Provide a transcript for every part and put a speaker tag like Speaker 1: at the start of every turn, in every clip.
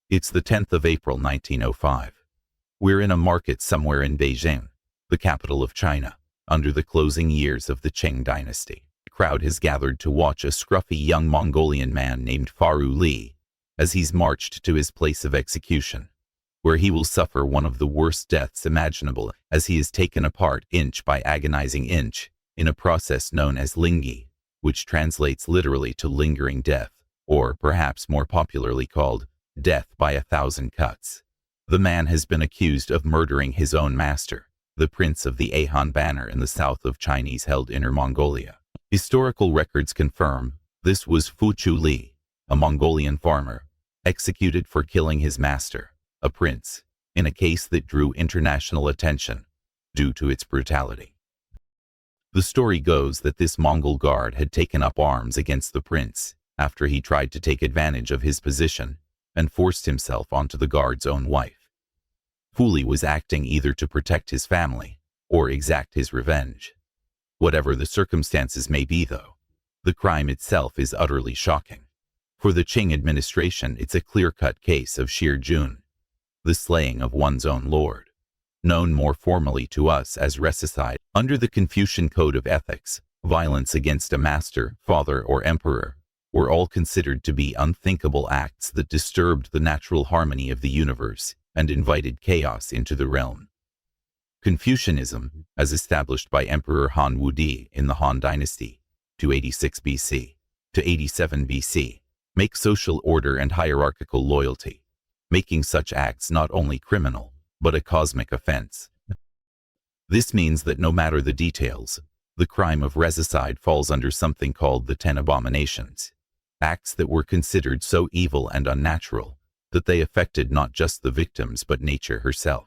Speaker 1: It's the 10th of April 1905. We're in a market somewhere in Beijing, the capital of China, under the closing years of the Qing dynasty. The crowd has gathered to watch a scruffy young Mongolian man named Fou-Tchou-Li as he's marched to his place of execution, where he will suffer one of the worst deaths imaginable as he is taken apart inch by agonizing inch in a process known as Lingchi, which translates literally to lingering death, or perhaps more popularly called death by 1,000 cuts. The man has been accused of murdering his own master, the prince of the Han banner in the south of Chinese-held Inner Mongolia. Historical records confirm this was Fou-Tchou-Li, a Mongolian farmer, executed for killing his master, a prince, in a case that drew international attention due to its brutality. The story goes that this Mongol guard had taken up arms against the prince after he tried to take advantage of his position and forced himself onto the guard's own wife. Fou-Tchou-Li was acting either to protect his family or exact his revenge. Whatever the circumstances may be, though, the crime itself is utterly shocking. For the Qing administration, it's a clear-cut case of sheer jun, the slaying of one's own lord, known more formally to us as regicide. Under the Confucian code of ethics, violence against a master, father, or emperor were all considered to be unthinkable acts that disturbed the natural harmony of the universe and invited chaos into the realm. Confucianism, as established by Emperor Han Wudi in the Han Dynasty, 286 BC to 87 BC, makes social order and hierarchical loyalty, making such acts not only criminal, but a cosmic offense. This means that no matter the details, the crime of regicide falls under something called the 10 abominations, acts that were considered so evil and unnatural that they affected not just the victims but nature herself.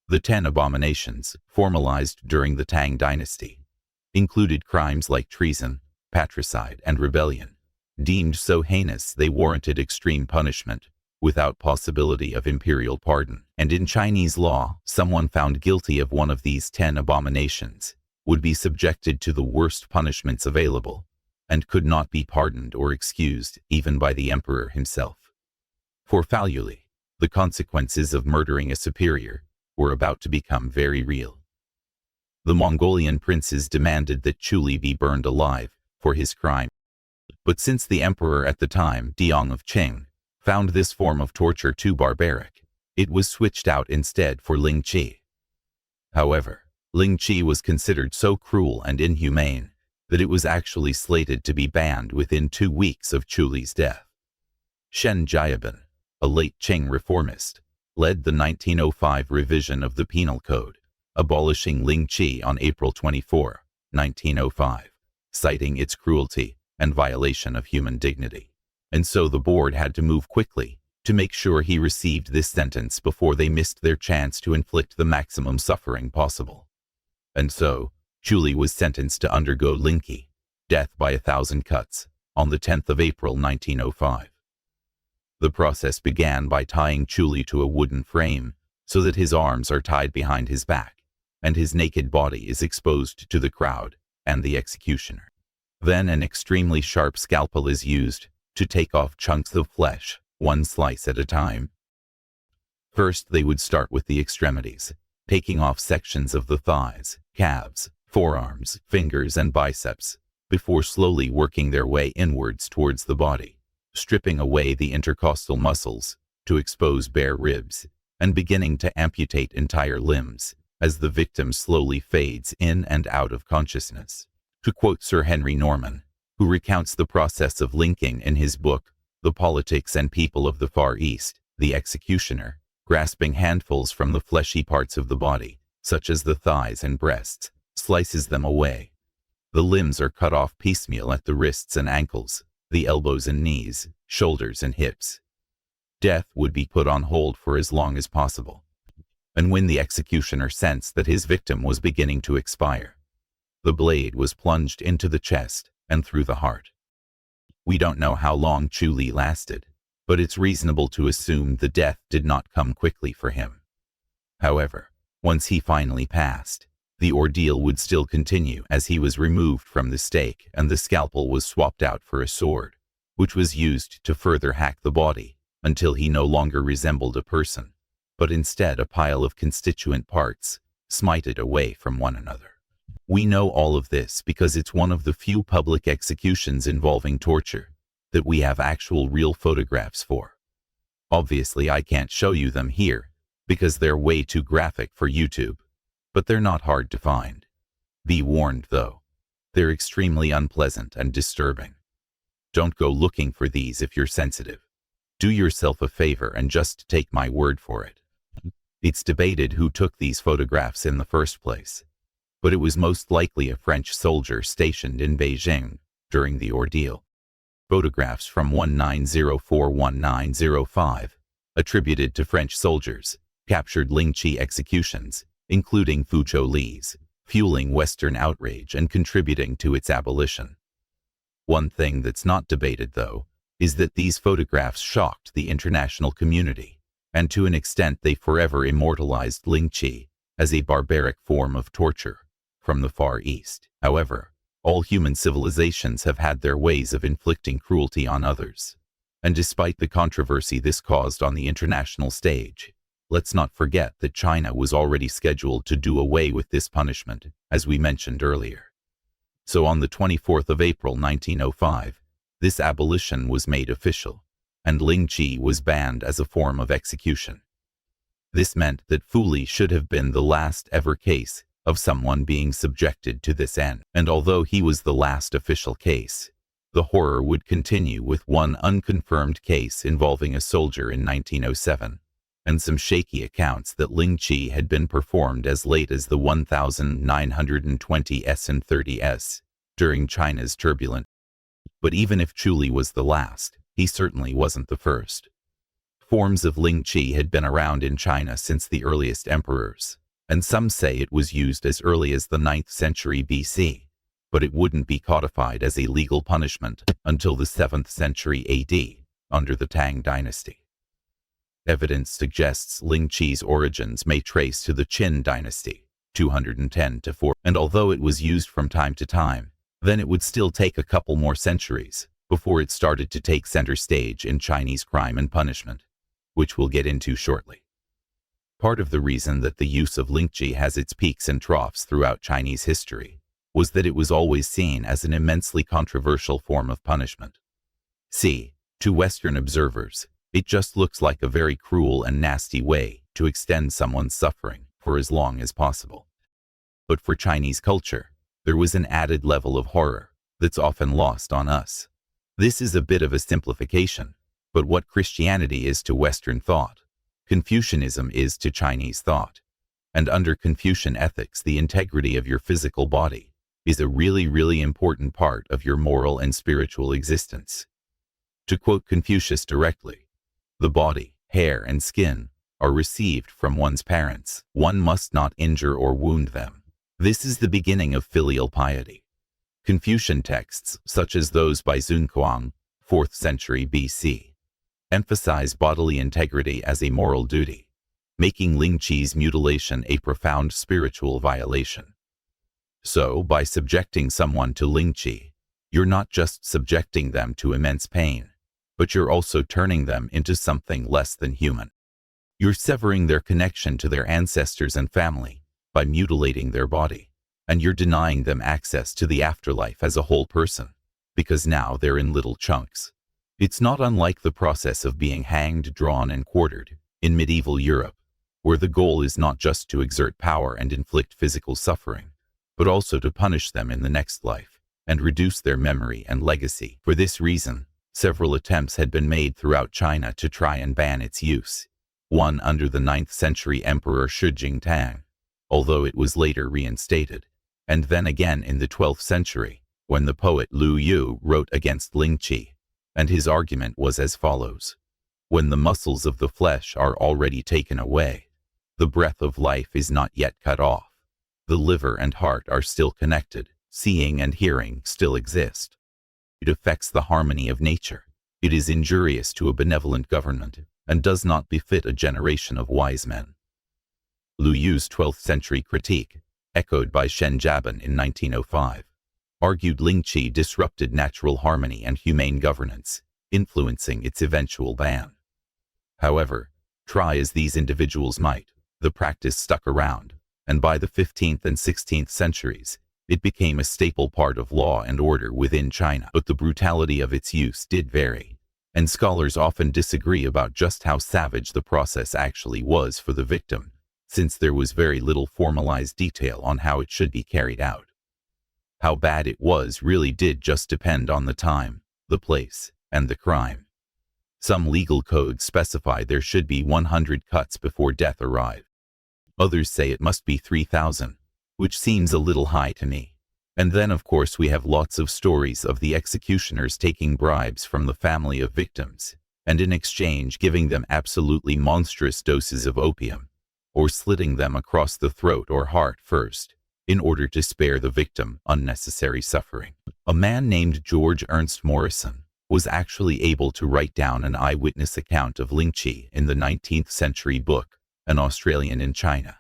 Speaker 1: The 10 abominations, formalized during the Tang Dynasty, included crimes like treason, patricide, and rebellion, deemed so heinous they warranted extreme punishment, without possibility of imperial pardon. And in Chinese law, someone found guilty of one of these 10 abominations would be subjected to the worst punishments available, and could not be pardoned or excused even by the emperor himself. For Fou-Tchou-Li, the consequences of murdering a superior were about to become very real. The Mongolian princes demanded that Fou-Tchou-Li be burned alive for his crime, but since the emperor at the time, Diong of Qing, found this form of torture too barbaric, it was switched out instead for Lingchi. However, Lingchi was considered so cruel and inhumane that it was actually slated to be banned within 2 weeks of Fou-Tchou-Li's death. Shen Jiabin, a late Qing reformist, led the 1905 revision of the Penal Code, abolishing Lingchi on April 24, 1905, citing its cruelty and violation of human dignity. And so the board had to move quickly to make sure he received this sentence before they missed their chance to inflict the maximum suffering possible. And so, Fou-Tchou-Li was sentenced to undergo Lingchi, death by 1,000 cuts, on the 10th of April 1905. The process began by tying Fou-Tchou-Li to a wooden frame so that his arms are tied behind his back, and his naked body is exposed to the crowd and the executioner. Then an extremely sharp scalpel is used to take off chunks of flesh, one slice at a time. First, they would start with the extremities, taking off sections of the thighs, calves, forearms, fingers, and biceps, before slowly working their way inwards towards the body, stripping away the intercostal muscles to expose bare ribs, and beginning to amputate entire limbs as the victim slowly fades in and out of consciousness. To quote Sir Henry Norman, who recounts the process of linking in his book, The Politics and People of the Far East, the executioner, grasping handfuls from the fleshy parts of the body, such as the thighs and breasts, slices them away. The limbs are cut off piecemeal at the wrists and ankles, the elbows and knees, shoulders and hips. Death would be put on hold for as long as possible. And when the executioner sensed that his victim was beginning to expire, the blade was plunged into the chest and through the heart. We don't know how long Fou-Tchou-Li lasted, but it's reasonable to assume the death did not come quickly for him. However, once he finally passed, the ordeal would still continue as he was removed from the stake and the scalpel was swapped out for a sword, which was used to further hack the body until he no longer resembled a person, but instead a pile of constituent parts, smited away from one another. We know all of this because it's one of the few public executions involving torture that we have actual real photographs for. Obviously, I can't show you them here because they're way too graphic for YouTube, but they're not hard to find. Be warned though, they're extremely unpleasant and disturbing. Don't go looking for these if you're sensitive. Do yourself a favor and just take my word for it. It's debated who took these photographs in the first place, but it was most likely a French soldier stationed in Beijing during the ordeal. Photographs from 1904-1905, attributed to French soldiers, captured Lingchi executions, including Fou-Tchou-Li's, fueling Western outrage and contributing to its abolition. One thing that's not debated, though, is that these photographs shocked the international community, and to an extent they forever immortalized Lingchi as a barbaric form of torture from the Far East. However, all human civilizations have had their ways of inflicting cruelty on others, and despite the controversy this caused on the international stage, let's not forget that China was already scheduled to do away with this punishment, as we mentioned earlier. So on the 24th of April 1905, this abolition was made official, and Lingchi was banned as a form of execution. This meant that Fou-Li should have been the last ever case of someone being subjected to this end, and although he was the last official case, the horror would continue with one unconfirmed case involving a soldier in 1907, and some shaky accounts that Lingchi had been performed as late as the 1920s and 30s during China's turbulent. But even if Fou-Tchou-Li was the last, he certainly wasn't the first. Forms of Lingchi had been around in China since the earliest emperors, and some say it was used as early as the 9th century BC, but it wouldn't be codified as a legal punishment until the 7th century AD, under the Tang dynasty. Evidence suggests Lingchi's origins may trace to the Qin dynasty, 210 to 4, and although it was used from time to time, then it would still take a couple more centuries before it started to take center stage in Chinese crime and punishment, which we'll get into shortly. Part of the reason that the use of Lingchi has its peaks and troughs throughout Chinese history was that it was always seen as an immensely controversial form of punishment. See, to Western observers, it just looks like a very cruel and nasty way to extend someone's suffering for as long as possible. But for Chinese culture, there was an added level of horror that's often lost on us. This is a bit of a simplification, but what Christianity is to Western thought, Confucianism is to Chinese thought. And under Confucian ethics, the integrity of your physical body is a really, really important part of your moral and spiritual existence. To quote Confucius directly, "The body, hair, and skin are received from one's parents. One must not injure or wound them. This is the beginning of filial piety." Confucian texts, such as those by Zunquang, 4th century BC, emphasize bodily integrity as a moral duty, making Lingchi's mutilation a profound spiritual violation. So, by subjecting someone to Lingchi, you're not just subjecting them to immense pain, but you're also turning them into something less than human. You're severing their connection to their ancestors and family by mutilating their body, and you're denying them access to the afterlife as a whole person, because now they're in little chunks. It's not unlike the process of being hanged, drawn, and quartered in medieval Europe, where the goal is not just to exert power and inflict physical suffering, but also to punish them in the next life and reduce their memory and legacy. For this reason, several attempts had been made throughout China to try and ban its use, one under the 9th century Emperor Shi Jingtang, although it was later reinstated, and then again in the 12th century, when the poet Lu Yu wrote against Lingchi, and his argument was as follows: "When the muscles of the flesh are already taken away, the breath of life is not yet cut off. The liver and heart are still connected, seeing and hearing still exist. It affects the harmony of nature. It is injurious to a benevolent government, and does not befit a generation of wise men." Lu Yu's 12th century critique, echoed by Shen Jiabin in 1905, argued Lingchi disrupted natural harmony and humane governance, influencing its eventual ban. However, try as these individuals might, the practice stuck around, and by the 15th and 16th centuries, it became a staple part of law and order within China. But the brutality of its use did vary, and scholars often disagree about just how savage the process actually was for the victim, since there was very little formalized detail on how it should be carried out. How bad it was really did just depend on the time, the place, and the crime. Some legal codes specify there should be 100 cuts before death arrived. Others say it must be 3,000, which seems a little high to me. And then of course we have lots of stories of the executioners taking bribes from the family of victims, and in exchange giving them absolutely monstrous doses of opium, or slitting them across the throat or heart first, in order to spare the victim unnecessary suffering. A man named George Ernst Morrison was actually able to write down an eyewitness account of Lingchi in the 19th century book, An Australian in China,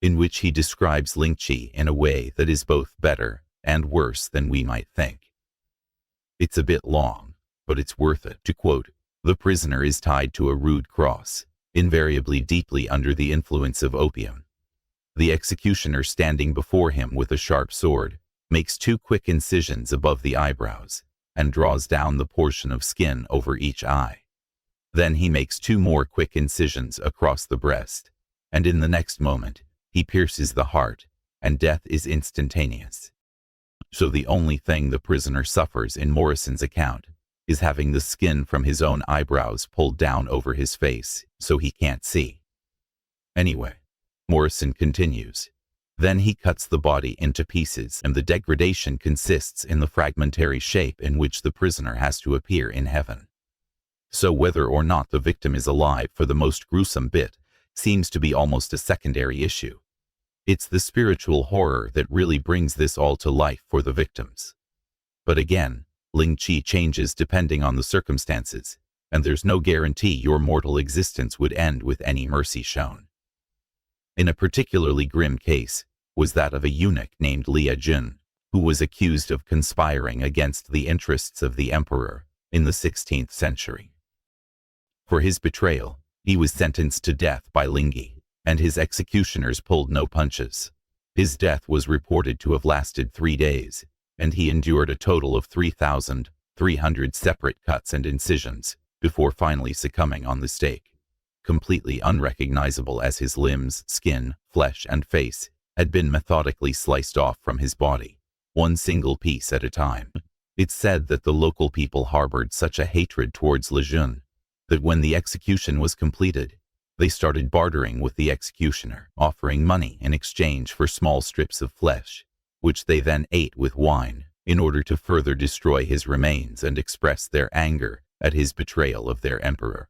Speaker 1: in which he describes Lingchi in a way that is both better and worse than we might think. It's a bit long, but it's worth it. To quote, "The prisoner is tied to a rude cross, invariably deeply under the influence of opium. The executioner standing before him with a sharp sword makes 2 quick incisions above the eyebrows and draws down the portion of skin over each eye. Then he makes 2 more quick incisions across the breast, and in the next moment, he pierces the heart, and death is instantaneous." So the only thing the prisoner suffers in Morrison's account is having the skin from his own eyebrows pulled down over his face so he can't see. Anyway, Morrison continues, "Then he cuts the body into pieces, and the degradation consists in the fragmentary shape in which the prisoner has to appear in heaven." So whether or not the victim is alive for the most gruesome bit seems to be almost a secondary issue. It's the spiritual horror that really brings this all to life for the victims. But again, Lingchi changes depending on the circumstances, and there's no guarantee your mortal existence would end with any mercy shown. In a particularly grim case was that of a eunuch named Li Jun, who was accused of conspiring against the interests of the emperor in the 16th century. For his betrayal, he was sentenced to death by Lingchi, and his executioners pulled no punches. His death was reported to have lasted 3 days, and he endured a total of 3,300 separate cuts and incisions before finally succumbing on the stake, completely unrecognizable as his limbs, skin, flesh, and face had been methodically sliced off from his body, 1 single piece at a time. It's said that the local people harbored such a hatred towards Li Jun that when the execution was completed, they started bartering with the executioner, offering money in exchange for small strips of flesh, which they then ate with wine in order to further destroy his remains and express their anger at his betrayal of their emperor.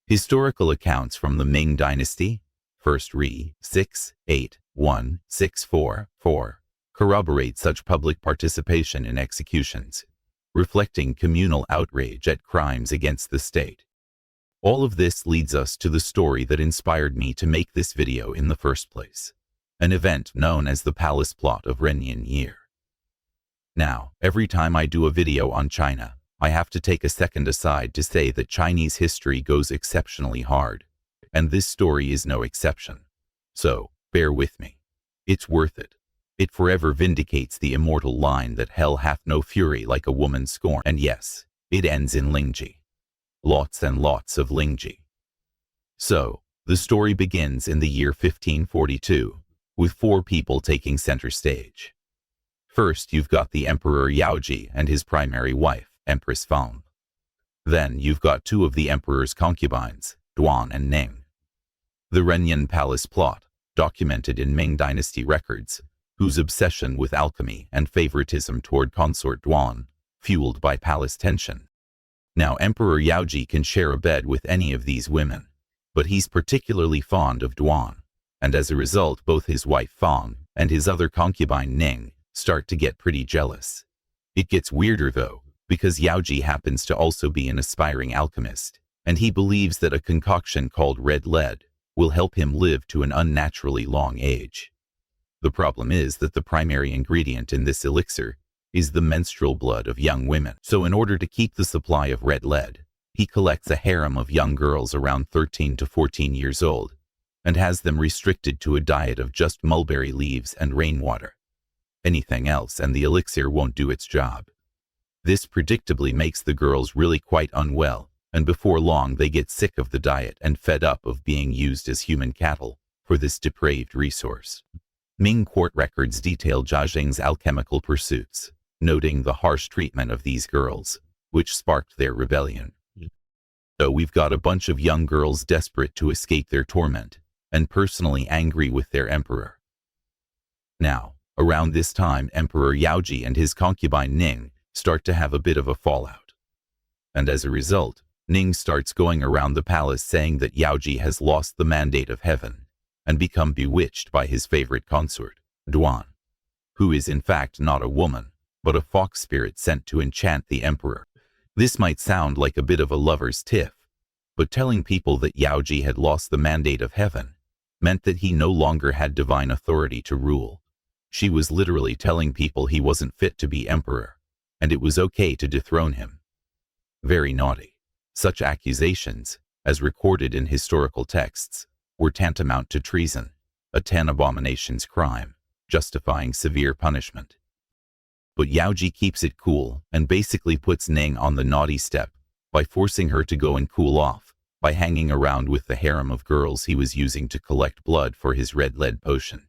Speaker 1: Historical accounts from the Ming Dynasty, 1st Re. 681-644, corroborate such public participation in executions, reflecting communal outrage at crimes against the state. All of this leads us to the story that inspired me to make this video in the first place, an event known as the Palace Plot of Renyan Year. Now, every time I do a video on China, I have to take a second aside to say that Chinese history goes exceptionally hard, and this story is no exception. So, bear with me. It's worth it. It forever vindicates the immortal line that hell hath no fury like a woman scorned. And yes, it ends in Lingchi. Lots and lots of Lingchi. So, the story begins in the year 1542, with 4 people taking center stage. First, you've got the Emperor Yaoji and his primary wife, Empress Fang. Then, you've got 2 of the emperor's concubines, Duan and Ning. The Renyan Palace Plot, documented in Ming Dynasty records, whose obsession with alchemy and favoritism toward consort Duan, fueled by palace tension. Now, Emperor Yaoji can share a bed with any of these women, but he's particularly fond of Duan, and as a result both his wife Fang and his other concubine Ning start to get pretty jealous. It gets weirder though, because Yaoji happens to also be an aspiring alchemist, and he believes that a concoction called red lead will help him live to an unnaturally long age. The problem is that the primary ingredient in this elixir is the menstrual blood of young women. So in order to keep the supply of red lead, he collects a harem of young girls around 13 to 14 years old and has them restricted to a diet of just mulberry leaves and rainwater. Anything else and the elixir won't do its job. This predictably makes the girls really quite unwell, and before long they get sick of the diet and fed up of being used as human cattle for this depraved resource. Ming court records detail Jia Jing's alchemical pursuits, noting the harsh treatment of these girls, which sparked their rebellion. So we've got a bunch of young girls desperate to escape their torment, and personally angry with their emperor. Now, around this time, Emperor Yaoji and his concubine Ning start to have a bit of a fallout. And as a result, Ning starts going around the palace saying that Yaoji has lost the mandate of heaven and become bewitched by his favorite consort, Duan, who is in fact not a woman, but a fox spirit sent to enchant the emperor. This might sound like a bit of a lover's tiff, but telling people that Yaoji had lost the mandate of heaven meant that he no longer had divine authority to rule. She was literally telling people he wasn't fit to be emperor, and it was okay to dethrone him. Very naughty. Such accusations, as recorded in historical texts, were tantamount to treason, a 10 abominations crime, justifying severe punishment. But Yaoji keeps it cool and basically puts Ning on the naughty step by forcing her to go and cool off by hanging around with the harem of girls he was using to collect blood for his red lead potion.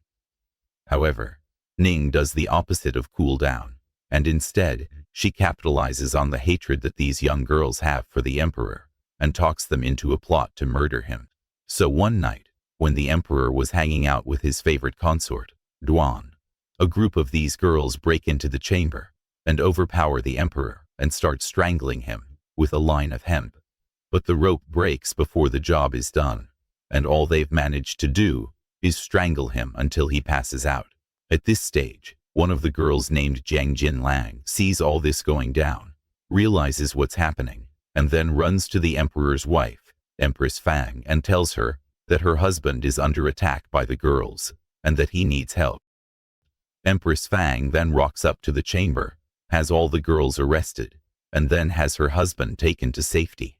Speaker 1: However, Ning does the opposite of cool down, and instead, she capitalizes on the hatred that these young girls have for the emperor and talks them into a plot to murder him. So one night, when the emperor was hanging out with his favorite consort, Duan, a group of these girls break into the chamber and overpower the emperor and start strangling him with a line of hemp. But the rope breaks before the job is done, and all they've managed to do is strangle him until he passes out. At this stage, one of the girls named Jiang Jinlang sees all this going down, realizes what's happening, and then runs to the emperor's wife, Empress Fang, and tells her that her husband is under attack by the girls and that he needs help. Empress Fang then rocks up to the chamber, has all the girls arrested, and then has her husband taken to safety.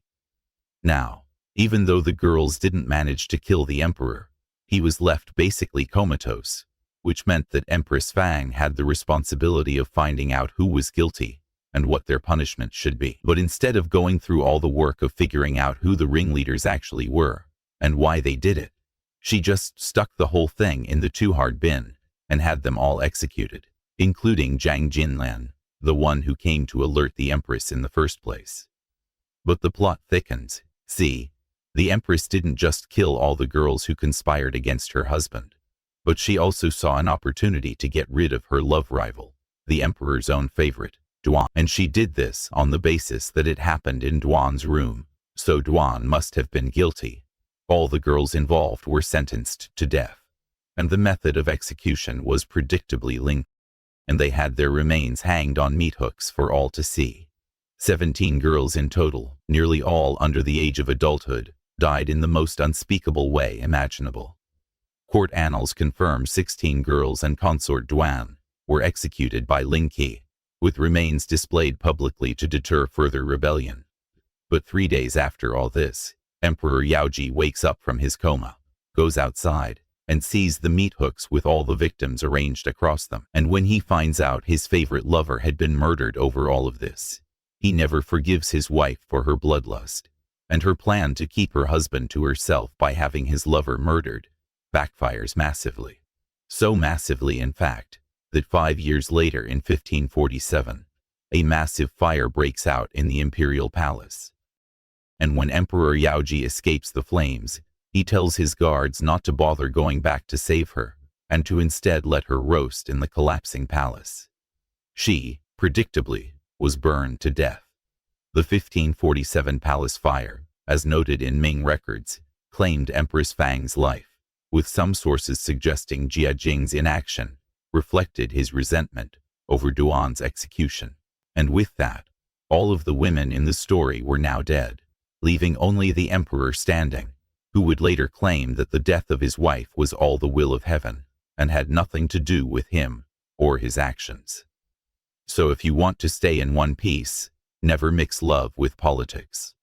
Speaker 1: Now, even though the girls didn't manage to kill the emperor, he was left basically comatose, which meant that Empress Fang had the responsibility of finding out who was guilty and what their punishment should be. But instead of going through all the work of figuring out who the ringleaders actually were and why they did it, she just stuck the whole thing in the too-hard bin and had them all executed, including Jiang Jinlan, the one who came to alert the Empress in the first place. But the plot thickens. See, the Empress didn't just kill all the girls who conspired against her husband, but she also saw an opportunity to get rid of her love rival, the emperor's own favorite, Duan. And she did this on the basis that it happened in Duan's room, so Duan must have been guilty. All the girls involved were sentenced to death, and the method of execution was predictably Lingchi, and they had their remains hanged on meat hooks for all to see. 17 girls in total, nearly all under the age of adulthood, died in the most unspeakable way imaginable. Court annals confirm 16 girls and consort Duan were executed by Lingchi, with remains displayed publicly to deter further rebellion. But 3 days after all this, Emperor Yaoji wakes up from his coma, goes outside, and sees the meat hooks with all the victims arranged across them. And when he finds out his favorite lover had been murdered over all of this, he never forgives his wife for her bloodlust, and her plan to keep her husband to herself by having his lover murdered backfires massively. So massively, in fact, that 5 years later in 1547, a massive fire breaks out in the imperial palace. And when Emperor Yaoji escapes the flames, he tells his guards not to bother going back to save her, and to instead let her roast in the collapsing palace. She, predictably, was burned to death. The 1547 palace fire, as noted in Ming records, claimed Empress Fang's life, with some sources suggesting Jia Jing's inaction reflected his resentment over Duan's execution. And with that, all of the women in the story were now dead, leaving only the emperor standing, who would later claim that the death of his wife was all the will of heaven and had nothing to do with him or his actions. So if you want to stay in one piece, never mix love with politics.